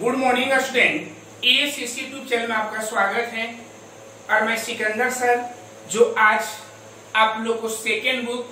Good morning student, ASSC YouTube channel में आपका स्वागत है। और मैं सिकंदर सर जो आज आप लोग को सेकेंड बुक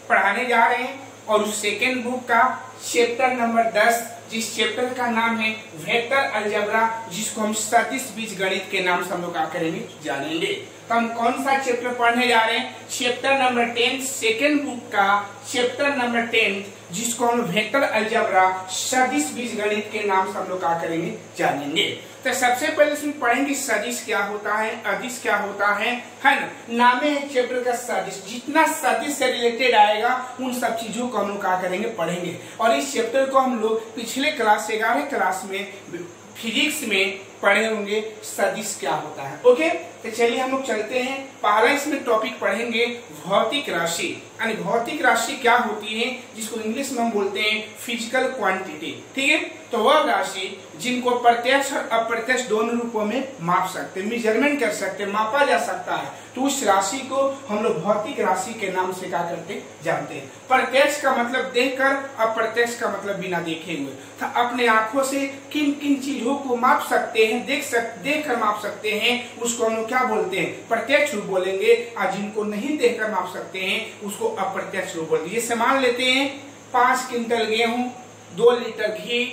पढ़ाने जा रहे हैं और उस सेकेंड बुक का चैप्टर नंबर 10, जिस चैप्टर का नाम है वेक्टर अलजेब्रा, जिसको हम सदिश बीजगणित के नाम से हम लोग क्या करेंगे जानेंगे। तो हम कौन सा चैप्टर पढ़ने जा रहे हैं? चैप्टर नंबर 10, सेकेंड बुक का चैप्टर नंबर 10, जिसको हम वेक्टर अलजेब्रा सदिश बीजगणित के नाम से हम लोग क्या करेंगे जानेंगे। तो सबसे पहले इसमें पढ़ेंगे सदिश क्या होता है, अदिश क्या होता है ना। नामे है चैप्टर का सदिश, जितना सदिश से रिलेटेड आएगा उन सब चीजों को हम लोग क्या करेंगे पढ़ेंगे। और इस चैप्टर को हम लोग पिछले क्लास 11 क्लास में फिजिक्स में पढ़े होंगे सदिश क्या होता है। ओके, तो चलिए हम लोग चलते हैं। पहला इसमें टॉपिक पढ़ेंगे भौतिक राशि, यानी भौतिक राशि क्या होती है, जिसको इंग्लिश में हम बोलते हैं फिजिकल क्वांटिटी। ठीक है, तो वह राशि जिनको प्रत्यक्ष और अप्रत्यक्ष दोनों रूपों में माप सकते, मेजरमेंट कर सकते, मापा जा सकता है, तो उस राशि को हम लोग भौतिक राशि के नाम से क्या करते जानते हैं। प्रत्यक्ष का मतलब देखकर, अप्रत्यक्ष का मतलब बिना देखे हुए। तो अपने आंखों से किन किन चीजों को माप सकते हैं, देख कर माप सकते हैं, उसको हम लोग क्या बोलते हैं? प्रत्यक्ष रूप बोलेंगे। और जिनको नहीं देखकर माप सकते हैं उसको अप्रत्यक्ष रूप बोलते हैं। जैसे मान लेते हैं 5 क्विंटल गेहूं, 2 लीटर घी,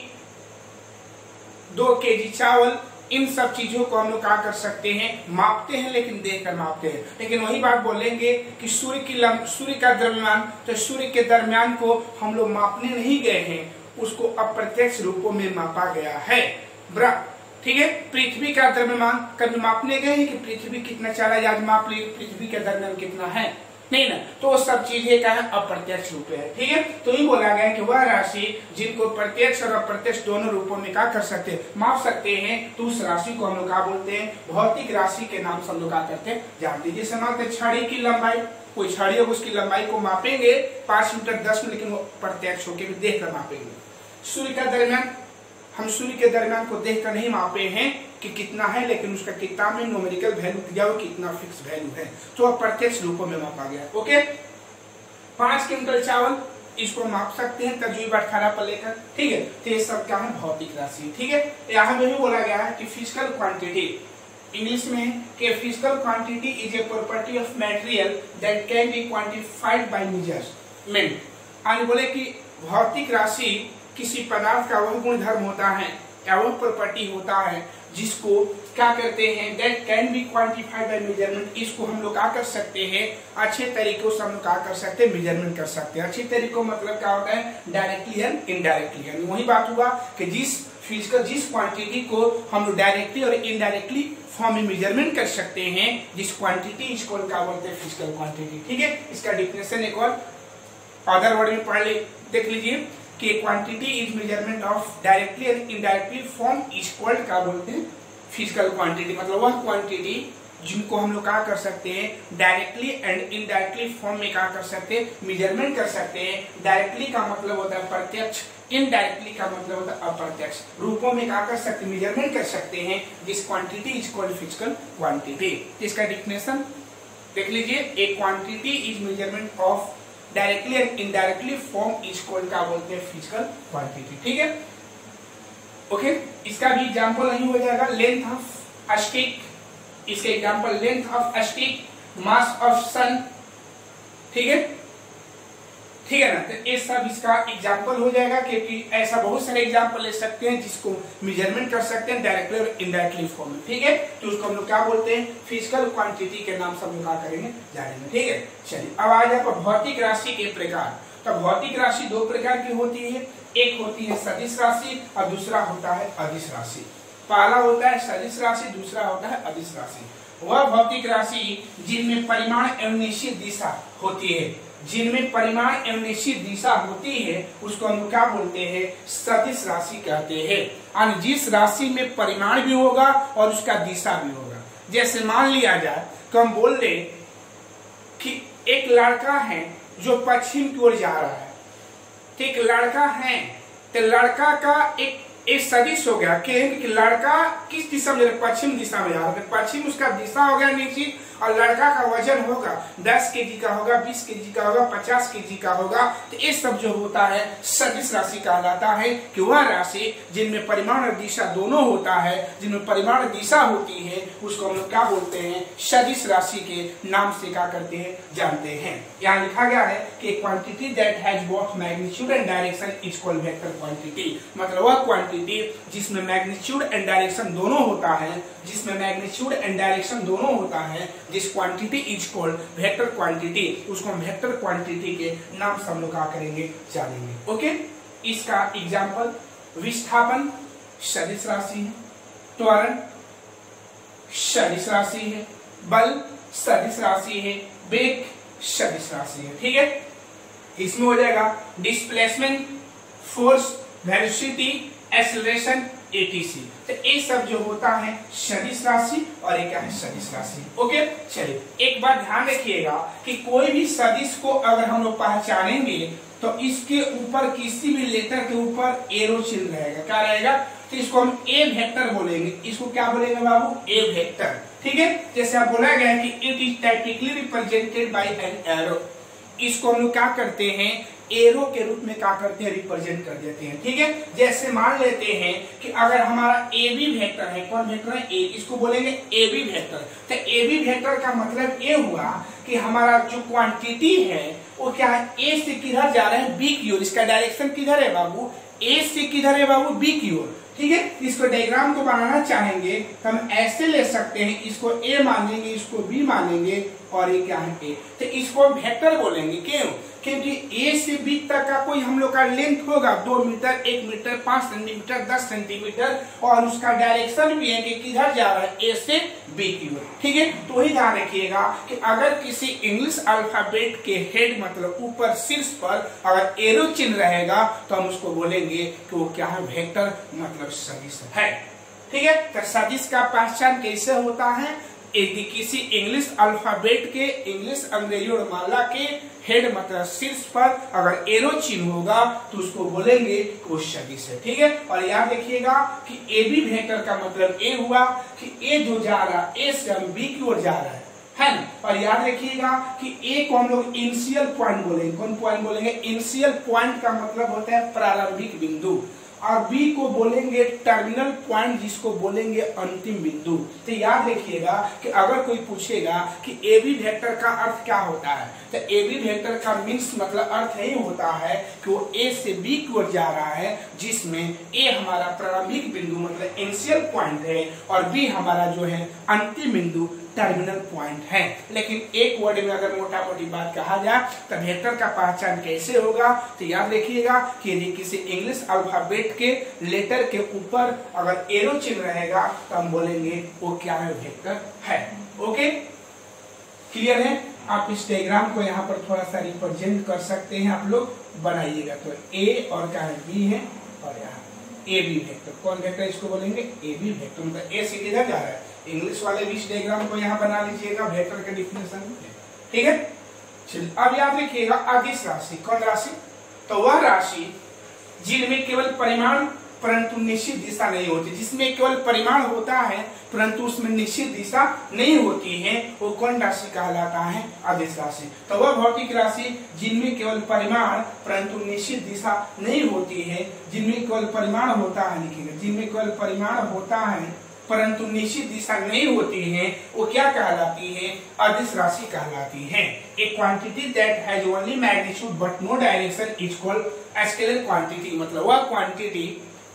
2 केजी चावल, इन सब चीजों को हम लोग क्या कर सकते हैं? मापते हैं, लेकिन देखकर मापते हैं। लेकिन वही बात बोलेंगे कि सूर्य का द्रव्यमान, तो सूर्य के द्रव्यमान को हम लोग मापने नहीं गए हैं, उसको अप्रत्यक्ष रूपों में मापा गया है। ठीक है, पृथ्वी का द्रव्यमान कभी मापने गए हैं कि पृथ्वी कितना चला, आज माप ली पृथ्वी का द्रव्यमान कितना है? नहीं ना, तो सब चीजें क्या है? अप्रत्यक्ष रूप है। ठीक है, तो ये बोला गया कि वह राशि जिनको प्रत्यक्ष और अप्रत्यक्ष दोनों रूपों में क्या कर सकते हैं? माप सकते हैं, तो उस राशि को हम लोग क्या बोलते हैं? भौतिक राशि के नाम से हम लोग क्या करते हैं जानते हैं। जैसे मानते हैं छड़ी की लंबाई, कोई छड़ी होगी उसकी लंबाई को मापेंगे 5 मीटर 10 में, लेकिन वो प्रत्यक्ष होकर देख कर मापेंगे। सूर्य का द्रव्यमान, हम सूर्य के द्रव्यमान को देखकर नहीं मापे हैं कि कितना है, लेकिन उसका किताब में न्यूमेरिकल वैल्यू दिया हो, कितना फिक्स वैल्यू है, तो अप्रत्यक्ष रूपों में मापा गया। ओके, 5 क्विंटल चावल, इसको माप सकते हैं तर्जुई बाटखारा पर लेकर। ठीक है, तो ये सब क्या है? भौतिक राशि। ठीक है, यहाँ में भी बोला गया है कि फिजिकल क्वांटिटी, इंग्लिश में कि physical quantity is a property of material that can be quantified by measurement. आज बोले कि भौतिक राशि किसी पदार्थ का वह गुणधर्म होता है या वह प्रॉपर्टी होता है जिसको क्या करते हैं? That can be quantified by measurement. इसको हम लोग क्या कर सकते हैं? अच्छे तरीकों से हम लोग क्या कर सकते हैं? मेजरमेंट कर सकते हैं। अच्छे तरीकों मतलब क्या होता है? Directly and indirectly. यानी वही बात हुआ कि जिस क्वांटिटी को हम लोग डायरेक्टली और इनडायरेक्टली फॉर्म में मेजरमेंट कर सकते हैं, जिस क्वांटिटी इसको क्या बोलते हैं? Physical quantity. ठीक है, इसका डिफिनेशन एक और अदर वर्ड में पढ़ ले, देख लीजिए कि quantity is measurement of directly and indirectly form is called क्या बोलते हैं? Physical quantity. मतलब वह क्वांटिटी जिनको हम लोग क्या कर सकते हैं? डायरेक्टली एंड इनडायरेक्टली फॉर्म में क्या कर सकते हैं? मेजरमेंट कर सकते हैं। डायरेक्टली का मतलब होता है प्रत्यक्ष, इनडायरेक्टली का मतलब होता है अप्रत्यक्ष रूपों में क्या कर सकते हैं? मेजरमेंट कर सकते हैं। This quantity is called physical quantity. इसका डिफिनेशन देख लीजिए, a quantity is measurement of directly and indirectly form is called क्या बोलते हैं? Physical quantity. ठीक है, ओके, इसका भी एग्जांपल नहीं हो जाएगा। लेंथ ऑफ स्टिक, इसके example length of stick, mass of sun. ठीक है, ठीक है ना, तो ये सब इसका एग्जांपल हो जाएगा, क्योंकि ऐसा बहुत सारे एग्जांपल ले सकते हैं जिसको मेजरमेंट कर सकते हैं डायरेक्टली और इनडायरेक्टली फॉर्म में। ठीक है, तो उसको हम लोग क्या बोलते हैं? फिजिकल क्वांटिटी के नाम से हम लोग क्या करेंगे जानेंगे। ठीक है, चलिए अब आ जाए भौतिक राशि के प्रकार। तो भौतिक राशि 2 प्रकार की होती है, एक होती है सदिश राशि और दूसरा होता है अदिश राशि। पहला होता है सदिश राशि, दूसरा होता है अदिश राशि। वह भौतिक राशि जिनमें परिमाण एवं निश्चित दिशा होती है, जिनमें परिमाण एवं निश्चित दिशा होती है, उसको हम क्या बोलते हैं? सदिश राशि कहते हैं। और जिस राशि में परिमाण भी होगा और उसका दिशा भी होगा। जैसे मान लिया जाए तो हम बोल रहे कि एक लड़का है जो पश्चिम की ओर जा रहा है। ठीक, लड़का है तो लड़का का एक सदिश हो गया कि लड़का किस दिशा में? पश्चिम दिशा में जा रहा है। पश्चिम उसका दिशा हो गया निश्चित, और लड़का का वजन होगा 10 केजी का होगा, 20 केजी का होगा, 50 केजी का होगा, तो ये सब जो होता है सदिश राशि कहलाता है। कि वह राशि जिनमें परिमाण और दिशा दोनों होता है, जिनमें परिमाण दिशा होती है, उसको हम लोग क्या बोलते हैं, सदिश राशि के नाम से क्या करते हैं, जानते हैं। यहाँ लिखा गया है कि quantity that has both magnitude and direction is called vector quantity. मतलब वह क्वांटिटी जिसमें मैग्नीट्यूड एंड डायरेक्शन दोनों होता है, जिसमें मैग्नीट्यूड एंड डायरेक्शन दोनों होता है, जिस quantity is called vector quantity, उसको हम वेक्टर क्वांटिटी के नाम से हम लोग क्या करेंगे, जानेंगे। ओके, इसका एग्जाम्पल विस्थापन सदिश राशि है, त्वरण सदिश राशि है, बल सदिश राशि है, वेग सदिश राशि है। ठीक है, इसमें हो जाएगा displacement, force, velocity, acceleration, etc. तो ये सब जो होता है सदिश राशि और एक है सदिश राशि। ओके, चलिए एक बात ध्यान रखिएगा कि कोई भी सदिश को अगर हम लोग पहचानेंगे तो इसके ऊपर किसी भी लेटर के ऊपर एरो चिन्ह रहेगा। क्या रहेगा, तो इसको हम ए वेक्टर बोलेंगे। इसको क्या बोलेंगे बाबू, ए वेक्टर। ठीक है, जैसे आप बोला गया है कि it is typically represented by an arrow. इसको हम लोग क्या करते हैं, एरो के रूप में क्या करते हैं, रिप्रेजेंट कर देते हैं। ठीक है, जैसे मान लेते हैं कि अगर हमारा ए बी वेक्टर है, कौन वेक्टर है, ए, इसको बोलेंगे ए बी वेक्टर। तो ए बी वेक्टर का मतलब ये हुआ कि हमारा जो क्वांटिटी है वो क्या है, ए से किधर जा रहा है, बी की ओर। इसका डायरेक्शन किधर है बाबू, ए से किधर है बाबू, बी की ओर। ठीक है, इसको डायग्राम को बनाना चाहेंगे तो हम ऐसे ले सकते हैं, इसको ए मानेंगे, इसको बी मानेंगे और ये क्या है, ए। तो इसको वेक्टर बोलेंगे। क्यों, क्योंकि ए से बी तक का कोई हम लोग का लेंथ होगा 2 मीटर, 1 मीटर, 5 सेंटीमीटर, 10 सेंटीमीटर, और उसका डायरेक्शन भी है कि किधर जा रहा है, ए से बी की ओर। ठीक है, तो वही ध्यान रखिएगा कि अगर किसी इंग्लिश अल्फाबेट के हेड मतलब ऊपर शीर्ष पर अगर एरो चिन्ह रहेगा तो हम उसको बोलेंगे कि वो क्या है, वेक्टर मतलब सदिश है। ठीक है, तो सदिश का पहचान कैसे होता है, यदि किसी इंग्लिश अल्फाबेट के, इंग्लिश अंग्रेजी और माला के हेड मतलब शीर्ष पर अगर एरो चिन्ह होगा तो उसको बोलेंगे वो सदिश है। ठीक है, और याद रखिएगा कि ए बी वेक्टर का मतलब ए हुआ कि ए जो जा रहा है, ए से हम बी की ओर जा रहा है ना। और याद रखिएगा कि ए को हम लोग इनिशियल पॉइंट बोलेंगे। कौन पॉइंट बोलेंगे, इनिशियल पॉइंट का मतलब होता है प्रारंभिक बिंदु, और बी को बोलेंगे टर्मिनल पॉइंट, जिसको बोलेंगे अंतिम बिंदु। तो याद रखिएगा कि अगर कोई पूछेगा कि ए बी वेक्टर का अर्थ क्या होता है, तो ए बी वेक्टर का मीन्स मतलब अर्थ यही होता है कि वो ए से बी की ओर जा रहा है, जिसमें ए हमारा प्रारंभिक बिंदु मतलब इनिशियल पॉइंट है और बी हमारा जो है अंतिम बिंदु टर्मिनल पॉइंट है। लेकिन एक वर्ड में अगर मोटा मोटी बात कहा जाए तो वेक्टर का पहचान कैसे होगा, तो याद रखिएगा कि यदि किसी इंग्लिश अल्फाबेट के लेटर के ऊपर अगर एरो चिन्ह रहेगा तो हम बोलेंगे वो क्या है, वेक्टर है। ओके, क्लियर है। आप इस डायग्राम को यहाँ पर थोड़ा सा रिप्रेजेंट कर सकते हैं, आप लोग बनाइएगा। तो ए और क्या है, बी है, और यहाँ ए बी वेक्टर। कौन वेक्टर, इसको बोलेंगे ए बी वेक्टर। मतलब ए से किधर जा रहा है, इंग्लिश वाले भी इस डायग्राम को यहाँ बना लीजिएगा वेक्टर के डिफिनेशन। ठीक है, चलिए अब याद रखिएगा अदिश राशि। कौन राशि, तो वह राशि जिनमें केवल परिमाण परंतु निश्चित दिशा नहीं होती, जिसमें केवल परिमाण होता है परंतु उसमें निश्चित दिशा नहीं होती है, वो कौन राशि कहलाता है, अदिश राशि। तो वह भौतिक राशि जिनमें केवल परिमाण परंतु निश्चित दिशा नहीं होती है, जिनमें केवल परिमाण होता है, लिखिएगा, जिनमें केवल परिमाण होता है परंतु निश्चित दिशा नहीं होती है, वो क्या कहलाती है, अदिश राशि कहलाती है। A quantity that has only magnitude but no direction is called scalar quantity. मतलब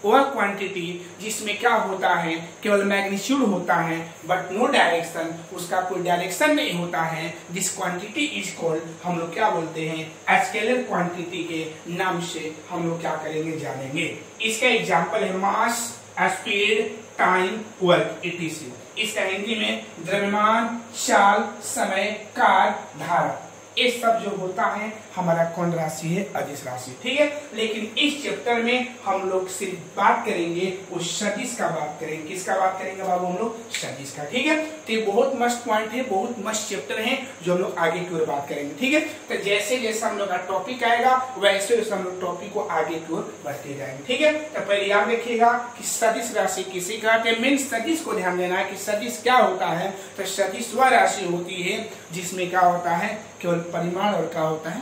वह क्वांटिटी जिसमें क्या होता है, केवल मैग्नीट्यूड होता है बट नो डायरेक्शन, उसका कोई डायरेक्शन नहीं होता है, दिस क्वांटिटी इज कॉल्ड, हम लोग क्या बोलते हैं, स्केलर क्वांटिटी के नाम से हम लोग क्या करेंगे, जानेंगे। इसका एग्जाम्पल है मास, स्पीड, टाइम, वर्क, etc। इसका हिंदी में द्रव्यमान, चाल, समय, कार्य, धारा, ये सब जो होता है हमारा कौन राशि है, अदिश राशि, ठीक है। लेकिन इस चैप्टर में हम लोग सिर्फ बात करेंगे उस सदिश का बात करेंगे। किसका बात करेंगे बाबू, हम लोग सदिश का, ठीक है। तो ये बहुत मस्त पॉइंट है, बहुत मस्त चैप्टर है जो हम लोग आगे की ओर बात करेंगे, ठीक है। तो जैसे जैसे हम लोग का टॉपिक आएगा वैसे वैसे हम लोग टॉपिक को आगे की ओर बढ़ते जाएंगे, ठीक है। तो पहले याद रखिएगा कि सदिश राशि किसे कहते हैं, मेन सदिश को ध्यान देना है कि सदिश क्या होता है। तो सदिश वह राशि होती है जिसमें क्या होता है, केवल परिमाण और क्या होता है,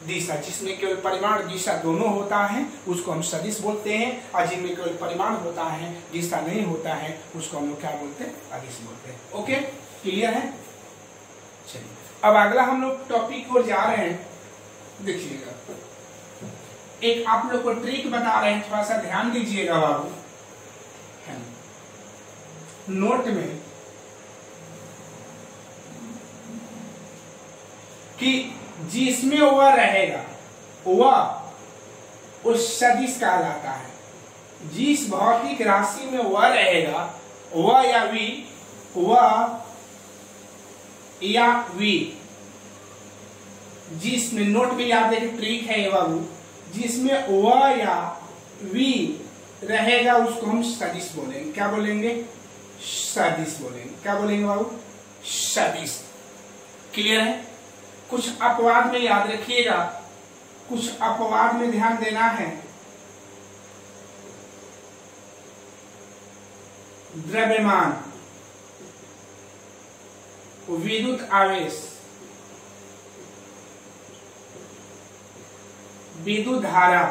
दिशा। जिसमें केवल परिमाण और दिशा दोनों होता है उसको हम सदिश बोलते हैं, और जिनमें केवल परिमाण होता है दिशा नहीं होता है उसको हम लोग क्या बोलते हैं, अदिश बोलते हैं। ओके, क्लियर है। चलिए अब अगला हम लोग टॉपिक की ओर जा रहे हैं। देखिएगा एक आप लोग को ट्रिक बता रहे हैं, थोड़ा सा ध्यान दीजिएगा बाबू। नोट में कि जिसमें वह रहेगा वह उस सदिश कहलाता है। जिस भौतिक राशि में वह रहेगा वह या वी, वह या वी, जिसमें नोट में याद रखिए ट्रिक है ये बाबू, जिसमें वह या वी रहेगा उसको हम सदिश बोलेंगे। क्या बोलेंगे, सदिश बोलेंगे। क्या बोलेंगे बाबू, सदिश। क्लियर है। कुछ अपवाद में याद रखिएगा, कुछ अपवाद में ध्यान देना है। द्रव्यमान, विद्युत आवेश, विद्युत धारा,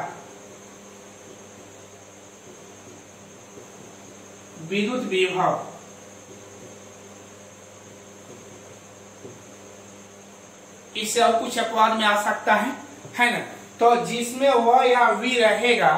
विद्युत विभव, इससे और कुछ अपवाद में आ सकता है ना। तो जिसमें वह या वी रहेगा,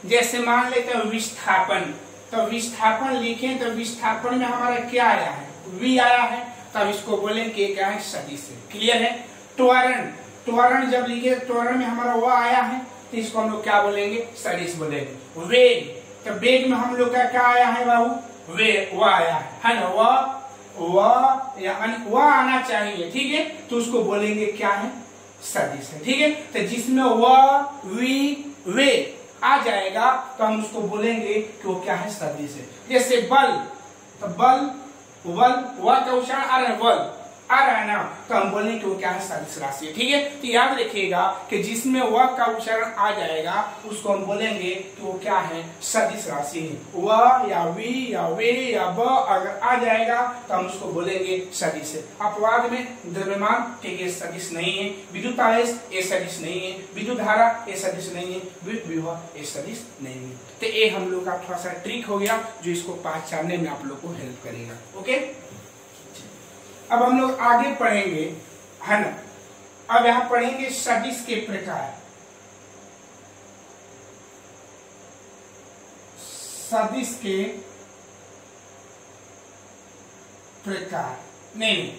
जैसे मान लेते हैं विस्थापन, तो विस्थापन लिखें तो विस्थापन में हमारा क्या आया है, वी आया है, तब इसको बोलेंगे क्या है, सदिश है। क्लियर है। त्वरण, त्वरण जब लिखे त्वरण में हमारा वह आया है तो इसको हम लोग क्या बोलेंगे, सदिश बोलेंगे। वेग, तो वेग में हम लोग का क्या आया है बाबू, वेग, वह आया है ना, वह या वह आना चाहिए, ठीक है, तो उसको बोलेंगे क्या है, सदिश है, ठीक है। तो जिसमें वह वी वे आ जाएगा तो हम उसको बोलेंगे कि वो क्या है, सदिश है। जैसे बल, तो बल, वल, वह का उच्चारण आ रहा है, बल आ रहा है ना, तो हम बोलेंगे कि वो क्या है, सदिश राशि है, ठीक है। तो याद रखिएगा कि जिसमें वह का उच्चारण आ जाएगा उसको हम बोलेंगे कि वो क्या है, सदिश राशि है। वह या वी या वे या ब अगर आ जाएगा तो हम उसको बोलेंगे सदिश है। अपवाद में द्रव्यमान, ठीक है, सदिश नहीं है। विद्युत आवेश, ये सदिश नहीं है। विद्युत धारा, ये सदिश नहीं है। विद्युत विभव, ये सदिश नहीं है। तो ये हम लोग का थोड़ा सा ट्रिक हो गया जो इसको पहचानने में आप लोग को हेल्प करेगा। ओके, अब हम लोग आगे पढ़ेंगे, है ना। अब यहां पढ़ेंगे सदिश के प्रकार। सदिश के प्रकार नहीं,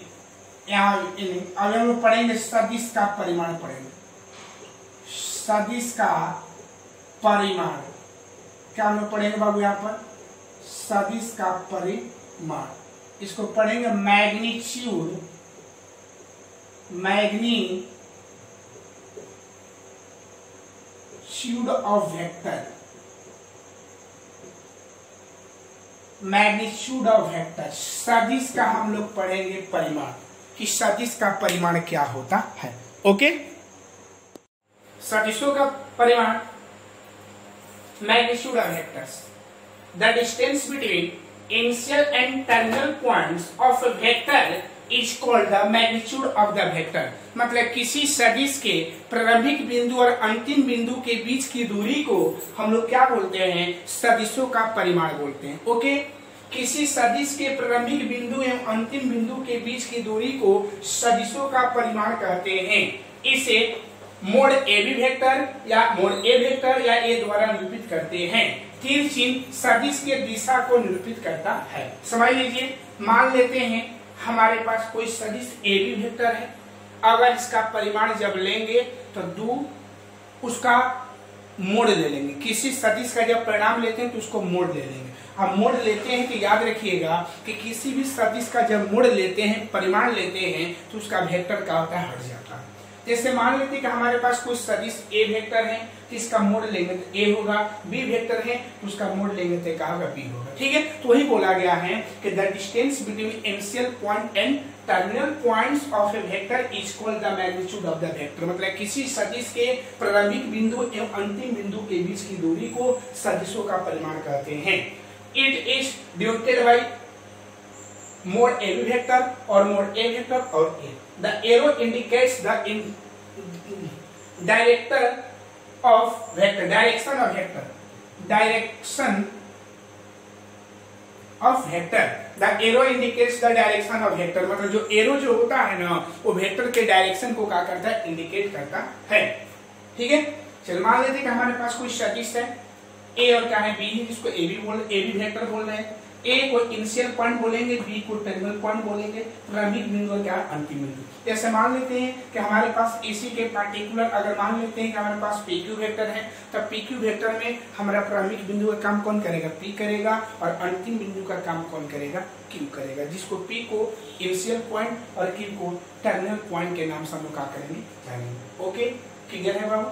यहां अब हम लोग पढ़ेंगे सदिश का परिमाण पढ़ेंगे। सदिश का परिमाण क्या हम लोग पढ़ेंगे बाबू, यहां पर सदिश का परिमाण, इसको पढ़ेंगे magnitude, magnitude of vector, magnitude of vector. सदिश का हम लोग पढ़ेंगे परिमाण, कि सदिश का परिमाण क्या होता है। ओके, सदिशों का परिमाण, magnitude of vectors, the distance between initial and terminal points of a vector is called the magnitude of the vector। मतलब किसी सदिश के प्रारंभिक बिंदु और अंतिम बिंदु के बीच की दूरी को हम लोग क्या बोलते हैं, सदिशों का परिमाण बोलते हैं। ओके, किसी सदिश के प्रारंभिक बिंदु एवं अंतिम बिंदु के बीच की दूरी को सदिशों का परिमाण कहते हैं। इसे मोड ए बी वेक्टर या मोड ए वेक्टर या ए द्वारा निरूपित करते हैं। तीर चिन्ह सदिश के दिशा को निरूपित करता है। समझ लीजिए, मान लेते हैं हमारे पास कोई सदिश ए बी वेक्टर है, अगर इसका परिमाण जब लेंगे तो उसका मोड़ ले लेंगे। किसी सदिश का जब परिणाम लेते हैं तो उसको मोड़ ले लेंगे। अब मोड़ लेते हैं तो याद रखिएगा कि किसी भी सदिश का जब मोड़ लेते हैं, परिमाण लेते हैं, तो उसका वेक्टर क्या होता है, हट जाता है। जैसे मान लेते हैं कि हमारे पास कोई सदिश ए वेक्टर है तो इसका मोड लेंगे तो ए होगा, बी वेक्टर है तो उसका मोड लेंगे तो क्या होगा, बी होगा। ठीक है, तो वही बोला गया है कि the distance between initial point and terminal points of A vector is called the magnitude of the vector. मतलब किसी सदिश के प्रारंभिक बिंदु एवं अंतिम बिंदु के बीच की दूरी को सदिशों का परिमाण कहते हैं। It is denoted by mod A B vector और मोड ए वेक्टर और A. The arrow indicates the direction of vector. Direction of vector. Direction of vector. The arrow indicates the direction of vector. मतलब जो arrow जो होता है ना वो vector के डायरेक्शन को क्या करता है, इंडिकेट करता है। ठीक है, चल मान लेते हैं कि हमारे पास कोई सदिश है ए और क्या है, बी है, जिसको ए बी वेक्टर बोल रहे हैं। ए को इनिशियल पॉइंट बोलेंगे, बी को टर्मिनल पॉइंट बोलेंगे, प्रारंभिक बिंदु और क्या अंतिम बिंदु। जैसे मान लेते हैं कि हमारे पास इसी के पार्टिकुलर अगर मान लेते हैं कि हमारे पास पी क्यू वेक्टर है, तब पी क्यू वेक्टर में हमारा प्रारंभिक बिंदु का काम कौन करेगा, पी करेगा, और अंतिम बिंदु का काम कौन करेगा, क्यू करेगा, जिसको पी को इनिशियल पॉइंट और क्यू को टर्मिनल पॉइंट के नाम से हम लोग क्या करेंगे, जानेंगे। ओके, क्लियर है बाबू।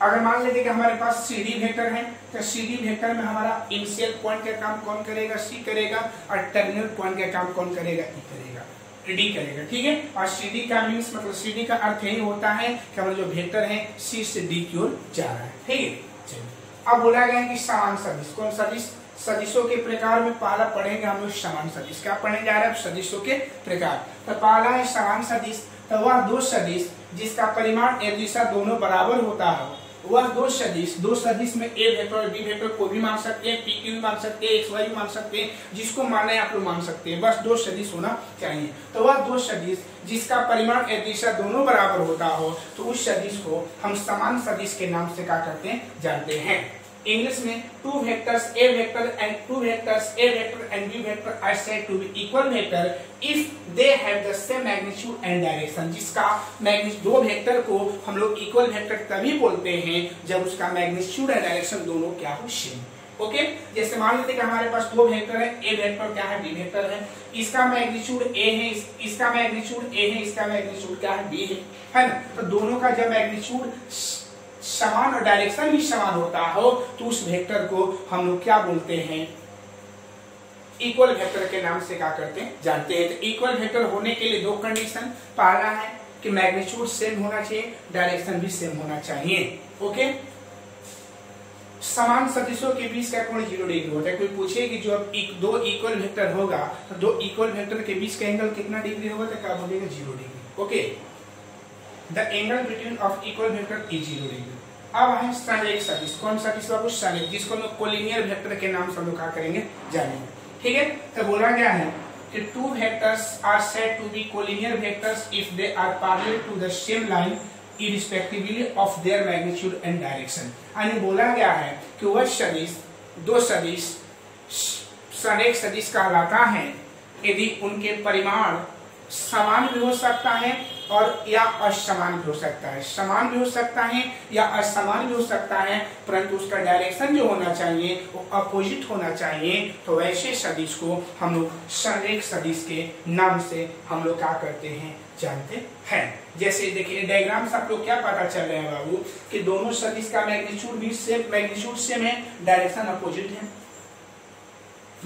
अगर मान लेते कि हमारे पास सी डी वेक्टर है तो सी डी वेक्टर में हमारा इनिशियल पॉइंट का काम कौन करेगा, सी करेगा, और टर्मिनल पॉइंट का काम कौन करेगा, ई करेगा, डी करेगा। ठीक है, और सी डी का मीन्स मतलब सी डी का अर्थ यही होता है कि हमारा जो वेक्टर है सी से डी की ओर जा रहा है। ठीक है, चलिए अब बोला गया है कि समान सदिश। कौन सदिश, सदिशों के प्रकार में पहला पढ़ेंगे हम लोग समान सदिश। क्या पढ़ने जा रहे हैं, सदिशों के प्रकार। तो पहला है समान सदिश, तो वह दो सदिश जिसका परिमाण एवं दिशा दोनों बराबर होता है, वह दो सदिश में ए वेक्टर और बी वेक्टर को भी मान सकते हैं, पी क्यू भी मान सकते हैं, एक्स वाई भी मान सकते हैं, जिसको मानना है आप लोग मान सकते हैं, बस दो सदिश होना चाहिए। तो वह दो सदिश जिसका परिमाण एवं दिशा दोनों बराबर होता हो तो उस सदिश को हम समान सदिश के नाम से क्या करते हैं, जानते हैं। इंग्लिश में two vectors A vector and B vector are said to be equal vector if they have the same magnitude and direction. जिसका दो वेक्टर को हम लोग इक्वल वेक्टर तभी बोलते हैं जब उसका मैग्नीट्यूड और डायरेक्शन दोनों क्या हो, सेम। ओके, जैसे मान लेते हैं कि हमारे पास दो वेक्टर है, ए वेक्टर क्या है, बी वेक्टर है, इसका मैग्नीट्यूड ए है, इसका मैग्नीट्यूड ए है, इसका मैग्नीट्यूड क्या है, बी है ना। तो दोनों का जब मैग्नीट्यूड समान और डायरेक्शन भी समान होता हो तो उस वेक्टर को हम लोग क्या बोलते हैं, इक्वल वेक्टर के नाम से क्या करते हैं, जानते हैं। तो इक्वल वेक्टर होने के लिए दो कंडीशन, पहला है कि मैग्नीट्यूड सेम होना चाहिए, डायरेक्शन भी सेम होना चाहिए। ओके, समान सदिशों के बीच का कोण 0 डिग्री होता है। कोई पूछे कि जो दो इक्वल वेक्टर होगा तो दो इक्वल वेक्टर के बीच का एंगल कितना डिग्री होगा, तो क्या बोलेगा, 0 degree. Okay, the angle between of equal vector is 0 degree. अब है संरेख सदिश। कौन सदिश बाबू, संरेख, जिसको हम कोलिनियर वेक्टर के नाम से हम लोग क्या करेंगे, जानेंगे। ठीक है, तो बोला गया है कि two vectors are said to be collinear vectors if they are parallel to the same line irrespectively of their magnitude and direction। यानी बोला गया है कि वह सदिश, दो सदिश संरेख सदिश कहलाता है यदि उनके परिमाण समान भी हो सकता है और या असमान भी हो सकता है, समान भी हो सकता है या असमान भी हो सकता है, परंतु उसका डायरेक्शन जो होना चाहिए वो अपोजिट होना चाहिए। तो वैसे सदिश को हम लोग संरेख सदिश के नाम से हम लोग क्या करते हैं, जानते हैं। जैसे देखिए डायग्राम से आप लोग क्या पता चल रहे हैं बाबू कि दोनों सदिश का मैग्नीट्यूड भी सेम है, डायरेक्शन अपोजिट है,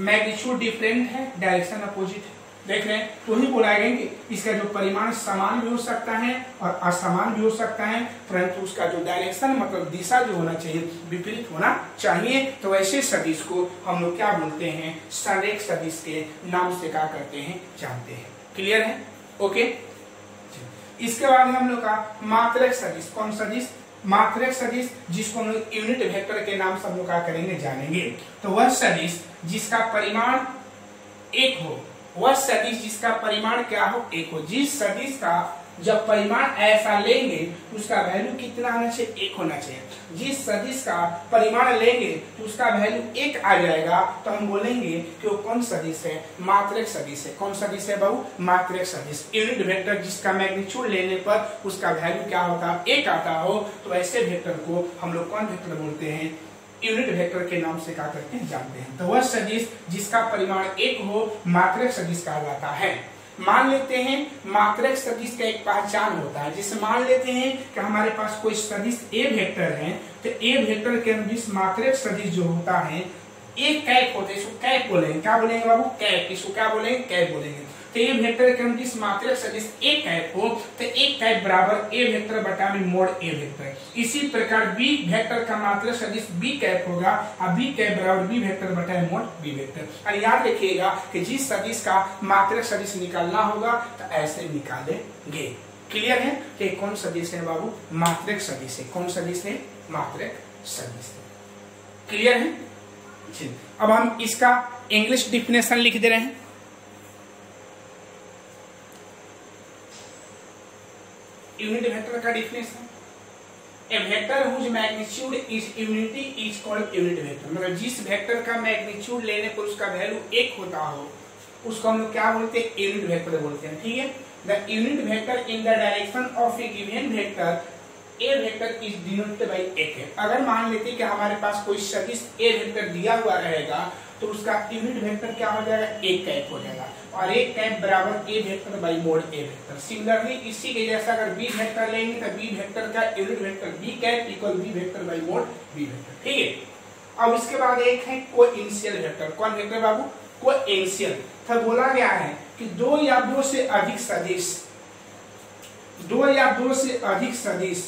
मैग्नीट्यूड डिफरेंट है, डायरेक्शन अपोजिट है। देख रहे हैं, तो ही बोला गया कि इसका जो परिमाण समान भी हो सकता है और असमान भी हो सकता है, परंतु उसका जो डायरेक्शन मतलब दिशा जो होना चाहिए विपरीत होना चाहिए। तो ऐसे सदिश को हम लोग क्या बोलते हैं, संरेख सदिश के नाम से क्या करते हैं, जानते हैं। क्लियर है, ओके। इसके बाद हम लोग का मात्रक सदिश। कौन सदिश, मात्रक सदिश, जिसको हम लोग यूनिट वेक्टर के नाम से हम लोग क्या करेंगे, जानेंगे। तो वह सदिश जिसका परिमाण एक हो, वह सदिश जिसका परिमाण क्या हो, एक हो। जिस सदिश का जब परिमाण ऐसा लेंगे उसका वैल्यू कितना होना चाहिए, एक होना चाहिए। जिस सदिश का परिमाण लेंगे तो उसका वैल्यू एक आ जाएगा तो हम बोलेंगे कि वो कौन सदिश है, मात्रक सदिश है। कौन सदिश है बाबू, मात्रक सदिश। यूनिट वेक्टर जिसका मैग्नीट्यूड लेने पर उसका वैल्यू क्या होता है, एक आता हो, तो ऐसे वेक्टर को हम लोग कौन वेक्टर बोलते हैं, यूनिट वेक्टर के नाम से क्या करते हैं, जानते हैं। तो वह सदिश जिसका परिमाण एक हो मात्रक सदिश कहलाता है। मान लेते हैं मात्रक सदिश का एक पहचान होता है, जिसे मान लेते हैं कि हमारे पास कोई सदिश ए वेक्टर है, तो ए वेक्टर के अनुदिश मात्रक सदिश जो होता है एक कैप होता है, इसको कैप बोलेंगे। क्या बोलेंगे बाबू? कैप। इसको क्या बोलेंगे? कैप बोलेंगे। तो ए वेक्टर के अनुदिश मात्रक सदिश एक कैप हो तो एक कैप बराबर ए वेक्टर बटा में मोड ए वेक्टर। इसी प्रकार बी वेक्टर का मात्रक सदिश बी कैप होगा और बी कैप बराबर बी वेक्टर बटा मोड बी वेक्टर। और याद रखिएगा कि जिस सदिश का मात्रक सदिश निकालना होगा तो ऐसे निकालेंगे। क्लियर है? कि कौन सदिश है बाबू? मात्रक सदिश है। कौन सदिश है? मात्रक सदिश है। क्लियर है? अब हम इसका इंग्लिश डिफिनेशन लिख दे रहे हैं। यूनिट वेक्टर का definition, a vector whose magnitude is unity is called unit vector. मतलब जिस वेक्टर का मैग्नीट्यूड लेने पर उसका वैल्यू एक होता हो उसको हम लोग क्या बोलते हैं? यूनिट वेक्टर बोलते हैं। ठीक है? The unit vector in the direction of A given vector A vector is denoted bye एक है। अगर मान लेते हैं कि हमारे पास कोई सदिश ए वेक्टर दिया हुआ रहेगा तो उसका यूनिट वेक्टर क्या हो जाएगा? एक कैप हो जाएगा और एक कैप बराबर a vector by mod A vector. Similarly इसी के जैसा अगर बी वेक्टर लेंगे तो बी वेक्टर का unit vector b cap equal b vector by mod b vector. ठीक है? अब इसके बाद एक है कोइंसियल वेक्टर। कौन वेक्टर बाबू? कोइंसियल। तो बोला गया है कि दो या दो से अधिक सदिश, दो या दो से अधिक सदिश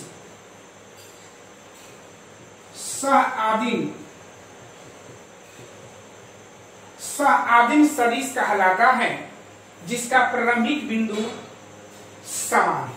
सआदिम सदिश कहलाता है जिसका प्रारंभिक बिंदु समान है।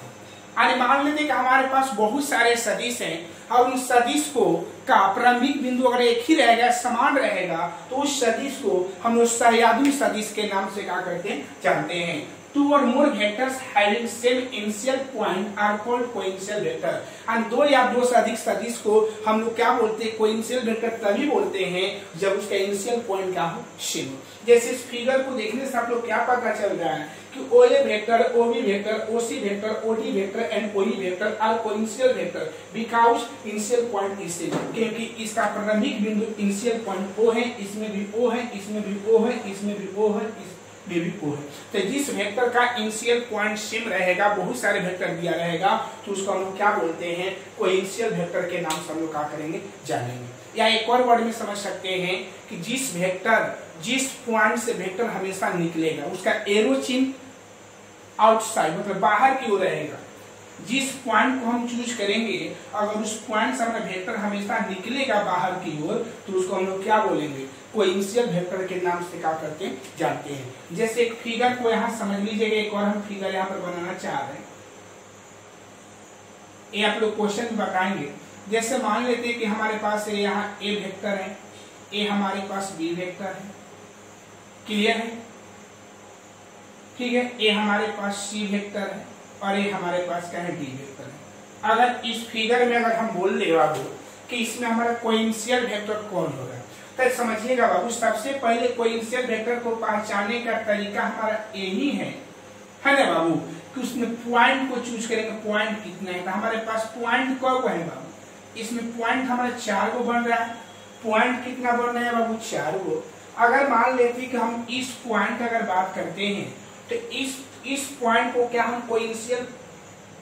अरे मान लेते कि हमारे पास बहुत सारे सदिश हैं और उन सदिश को का प्रारंभिक बिंदु अगर एक ही रहेगा, समान रहेगा, तो उस सदिश को हम लोग सआदिम सदिश के नाम से क्या करते हैं? जानते हैं। Two or more vectors having same initial point are called coincial vector। और दो या दो से अधिक सदिश को हम लोग क्या बोलते हैं? कोइंसियल वेक्टर तभी बोलते हैं जब उसका इनिशियल पॉइंट क्या हो? सेम। जैसे इस फिगर को देखने से आप लोग क्या पता चल रहा है कि OA vector, OB vector, OC vector, OD vector and OE vector are coinitial vector because initial point is same. क्योंकि इसका प्रारंभिक बिंदु इनिशियल पॉइंट O है, इसमें भी O है, इसमें भी O है, इसमें भी O है, भी O है। तो जिस वेक्टर का इनिशियल पॉइंट सेम रहेगा, बहुत सारे वेक्टर दिया रहेगा, तो उसको हम लोग क्या बोलते हैं? कोइंसियल वेक्टर के नाम से हम लोग क्या करेंगे? जानेंगे। या एक और वर्ड में समझ सकते हैं कि जिस वेक्टर, जिस पॉइंट से वेक्टर हमेशा निकलेगा उसका एरो चिन्ह आउटसाइड मतलब बाहर की ओर रहेगा। जिस पॉइंट को हम चूज करेंगे अगर उस पॉइंट से हमारा वेक्टर हमेशा निकलेगा बाहर की ओर तो उसको हम लोग क्या बोलेंगे? कोइंसियल वेक्टर के नाम से क्या करते हैं? जानते हैं। जैसे एक फिगर को यहाँ समझ लीजिएगा, एक और हम फिगर यहाँ पर बनाना चाह रहे हैं, ये आप लोग क्वेश्चन बताएंगे। जैसे मान लेते हैं कि हमारे पास यहाँ ए वेक्टर है, ए हमारे पास बी वेक्टर है। क्लियर है? ठीक है? ए हमारे पास सी वेक्टर है और ये हमारे पास क्या है? डी वेक्टर है। अगर इस फिगर में अगर हम बोल दे बाबू कि इसमें हमारा कोइंसियल वेक्टर कौन होगा, तो समझिएगा बाबू सबसे पहले कोइंसियल वेक्टर को पहचानने का तरीका हमारा यही है ना बाबू, कि उसमें पॉइंट को चूज करेंगे। पॉइंट कितना है? तो हमारे पास पॉइंट कब है बाबू? इसमें पॉइंट हमारा 4 गो बन रहा है। पॉइंट कितना बन रहा है बाबू? 4 गो। अगर मान लेते कि हम इस पॉइंट अगर बात करते हैं तो इस पॉइंट को क्या हम कोइंसियल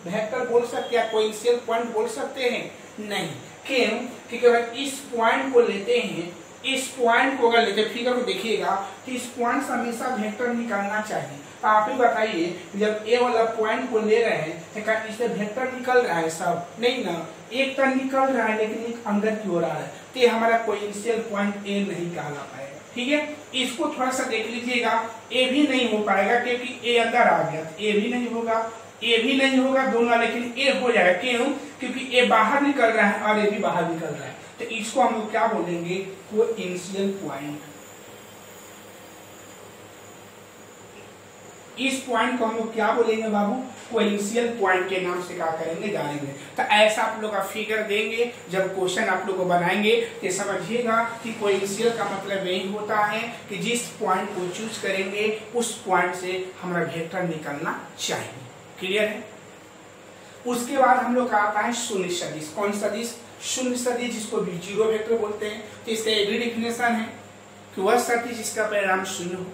वेक्टर बोल सकते हैं? कोइंसियल पॉइंट बोल सकते हैं? नहीं। क्यों? क्योंकि अगर इस पॉइंट को लेते हैं, इस पॉइंट को अगर लेते, फिगर को देखिएगा तो इस पॉइंट से हमेशा वेक्टर निकालना चाहिए। तो आप ही बताइए, जब ए वाला पॉइंट को ले रहे हैं तो क्या इससे वेक्टर निकल रहा है? सब नहीं ना, एक तो निकल रहा है लेकिन एक अंदर की ओर आ रहा है, तो ये हमारा कोइंसियल पॉइंट ए नहीं कहला पाएगा। ठीक है? इसको थोड़ा सा देख लीजिएगा, ए भी नहीं हो पाएगा क्योंकि ए अंदर आ गया, तो ए भी नहीं होगा, ए भी नहीं होगा दोनों, लेकिन ए हो जाएगा। क्यों? क्योंकि ए बाहर निकल रहा है और ए भी बाहर निकल रहा है, तो इसको हम लोग क्या बोलेंगे? कोइंसियल पॉइंट। इस पॉइंट को हम लोग क्या बोलेंगे बाबू? कोइंसियल पॉइंट के नाम से क्या करेंगे? जानेंगे। तो ऐसा आप लोग का फिगर देंगे, जब क्वेश्चन आप लोग को बनाएंगे तो समझिएगा कि कोइंसियल का मतलब यही होता है कि जिस पॉइंट को चूज करेंगे उस पॉइंट से हमारा वेक्टर निकलना चाहिए। क्लियर है? उसके बाद हम लोग का आता है शून्य सदिश। कौन सदिश? शून्य सदिश, जिसको भी जीरो वेक्टर बोलते हैं। तो इसका एक डिफिनेशन है कि वह सदिश जिसका परिणाम शून्य हो।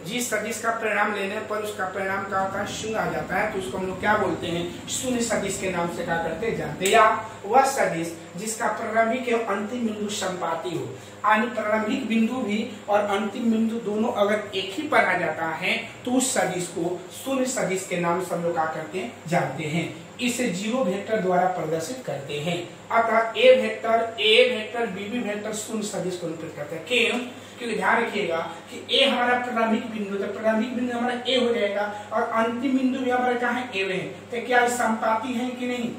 जिस सदिश का परिणाम लेने पर उसका परिणाम क्या होता है, शून्य आ जाता है, तो उसको हम लोग क्या बोलते हैं, शून्य सदिश के नाम से क्या करते हैं, जानते हैं। या वह सदिश जिसका प्रारंभिक एवं अंतिम बिंदु समपाती हो, यानी प्रारंभिक बिंदु भी और अंतिम बिंदु दोनों अगर एक ही पर आ जाता है तो उस सदिश को शून्य सदिश के नाम से हम लोग क्या करते हैं, जानते हैं। इसे जीरो वेक्टर द्वारा प्रदर्शित करते हैं। अतः ए वेक्टर बी वेक्टर शून्य सदिश को निरूपित करते हैं। क्यों? क्योंकि ध्यान रखिएगा कि ए हमारा प्रारंभिक बिंदु, तो प्रारंभिक बिंदु हमारा ए हो जाएगा और अंतिम बिंदु भी हमारा कहाँ है, ए है। तो क्या समपाती है कि नहीं,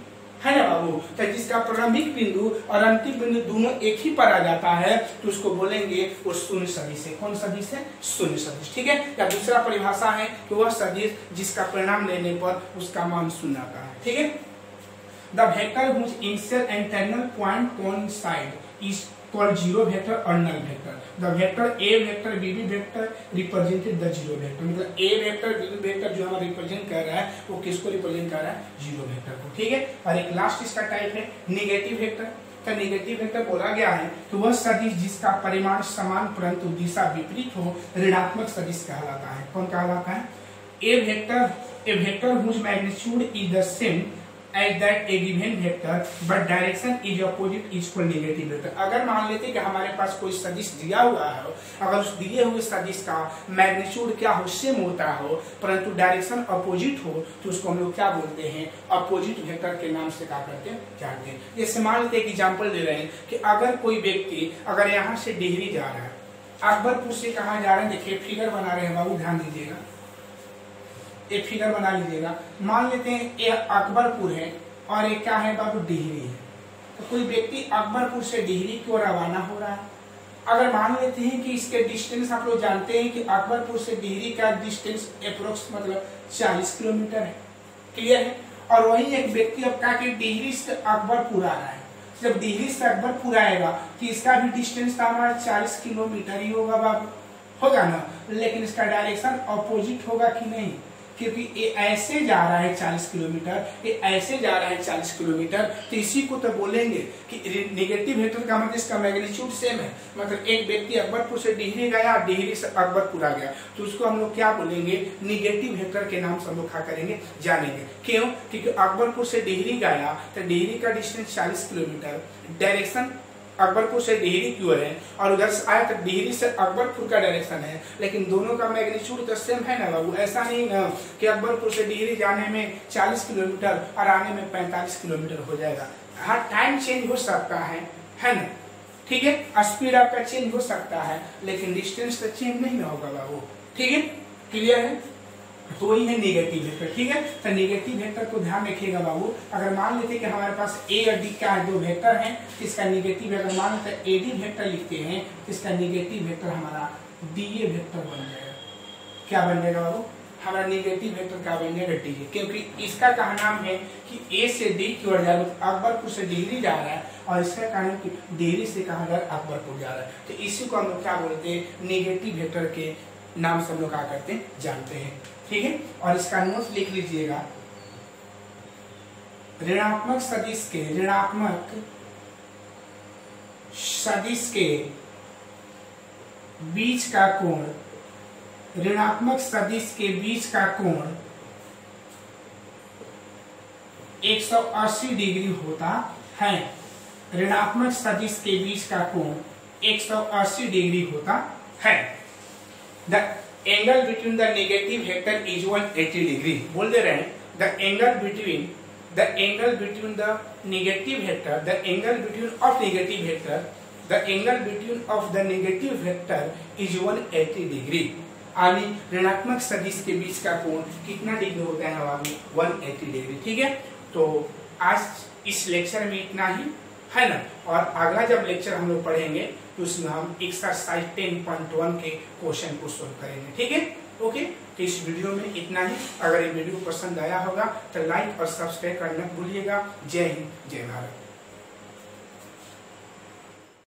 है ना बाबू। तो जिसका प्रारंभिक बिंदु और अंतिम बिंदु दोनों एक ही पर आ जाता है तो उसको बोलेंगे वो शून्य सदिश है। कौन सदिश है, शून्य सदिश, ठीक है। या दूसरा परिभाषा है कि वह सदिश जिसका परिणाम लेने पर उसका मान शून्य आता है, ठीक है। The vector whose initial and terminal point coincide is called zero vector or null vector. The vector A vector B vector represented the zero vector. मतलब A vector B vector जो हमारा रिप्रेजेंट कर रहा है वो किसको रिप्रेजेंट कर रहा है, जीरो वेक्टर को, ठीक है। और एक लास्ट इसका टाइप है नेगेटिव वेक्टर। तो नेगेटिव वेक्टर बोला गया है तो वह सदिश जिसका परिमाण समान परंतु दिशा विपरीत हो ऋणात्मक सदिश कहलाता है। कौन कहलाता है, A vector whose magnitude is the same as that a given vector but direction is opposite is called negative vector। अगर मान लेते कि हमारे पास कोई सदिश दिया हुआ है, अगर उस दिए हुए सदिश का मैग्नीट्यूड क्या हो, सेम होता हो परंतु डायरेक्शन अपोजिट हो तो उसको हम लोग क्या बोलते हैं, अपोजिट वेक्टर के नाम से क्या करते हैं, जानते हैं। जैसे मान लेते एक एग्जांपल दे रहे हैं कि अगर कोई व्यक्ति अगर यहाँ से डिहरी जा रहा है, अकबरपुर से कहाँ जा रहे हैं, देखिए फिगर बना रहे हैं बाबू, ध्यान दीजिएगा, एक फिगर बना लीजिएगा। मान लेते हैं ये अकबरपुर है और एक क्या है बाबू, डिहरी है। तो कोई व्यक्ति अकबरपुर से डिहरी की ओर रवाना हो रहा है। अगर मान लेते हैं कि इसके डिस्टेंस आप लोग जानते हैं कि अकबरपुर से डिहरी का डिस्टेंस अप्रोक्स मतलब 40 किलोमीटर है, क्लियर है। और वही एक व्यक्ति अब क्या कि डिहरी से अकबरपुर आ रहा है, जब डिहरी से अकबरपुर आएगा तो इसका भी डिस्टेंस हमारा 40 किलोमीटर ही होगा बाबू, होगा ना। लेकिन इसका डायरेक्शन अपोजिट होगा कि नहीं, क्योंकि ये ऐसे जा रहा है 40 किलोमीटर, ये ऐसे जा रहा है 40 किलोमीटर, तो इसी को तो बोलेंगे कि नेगेटिव वेक्टर का मतलब इसका मैग्नीट्यूड सेम है। मतलब एक व्यक्ति अकबरपुर से डिहरी गया, डिहरी से अकबरपुर आ गया, तो उसको हम लोग क्या बोलेंगे, नेगेटिव वेक्टर के नाम से हम लोग क्या करेंगे, जानेंगे। क्यों? क्योंकि अकबरपुर से डिहरी गया तो डिहरी का डिस्टेंस 40 किलोमीटर, डायरेक्शन अकबरपुर से डिहरी की ओर है और उधर से आया तो डिहरी से अकबरपुर का डायरेक्शन है, लेकिन दोनों का मैग्नीट्यूड तो सेम है ना बाबू। ऐसा नहीं ना कि अकबरपुर से डिहरी जाने में 40 किलोमीटर और आने में 45 किलोमीटर हो जाएगा। हाँ, टाइम चेंज हो सकता है ना, ठीक है, स्पीड आपका चेंज हो सकता है लेकिन डिस्टेंस तो चेंज नहीं होगा बाबू, ठीक है, क्लियर है। तो वही है नेगेटिव वेक्टर, ठीक है। तो नेगेटिव वेक्टर को ध्यान रखिएगा बाबू। अगर मान लेते कि हमारे पास ए और डी का दो वेक्टर हैं, इसका नेगेटिव अगर मान लेते एडी वेक्टर लिखते हैं तो इसका नेगेटिव वेक्टर हमारा डीए वेक्टर बन जाएगा। क्या बन जाएगा बाबू, हमारा नेगेटिव वेक्टर क्या बन जाएगा, डीए। क्योंकि इसका कहा नाम है कि ए से डी की ओर जा रहा है, अकबरपुर से डिहरी जा रहा है, और इसका कारण कि डिहरी से कहा जा रहा है, अकबरपुर जा रहा है। तो इसी को हम लोग क्या बोलते हैं, नेगेटिव वेक्टर के नाम से हम लोग क्या करते हैं, जानते हैं, ठीक है। और इसका नोट लिख लीजिएगा, ऋणात्मक सदिश के बीच का कोण, ऋणात्मक सदिश के बीच का कोण 180 डिग्री होता है। ऋणात्मक सदिश के बीच का कोण 180 डिग्री होता है। The angle between the negative vector is 180 degree। बोल दे रहे हैं the angle between the negative vector, the angle between of negative vector, the angle between of the negative vector is 180 degree। यानी ऋणात्मक सदिश के बीच का कोण कितना डिग्री होता है हमारा, 180 डिग्री, ठीक है। तो आज इस लेक्चर में इतना ही है ना, और अगला जब लेक्चर हम लोग पढ़ेंगे तो उसमें हम एक्सरसाइज 10.1 के क्वेश्चन को सोल्व करेंगे, ठीक है, ओके। तो इस वीडियो में इतना ही। अगर ये वीडियो पसंद आया होगा तो लाइक और सब्सक्राइब करना भूलिएगा। जय हिंद, जय भारत।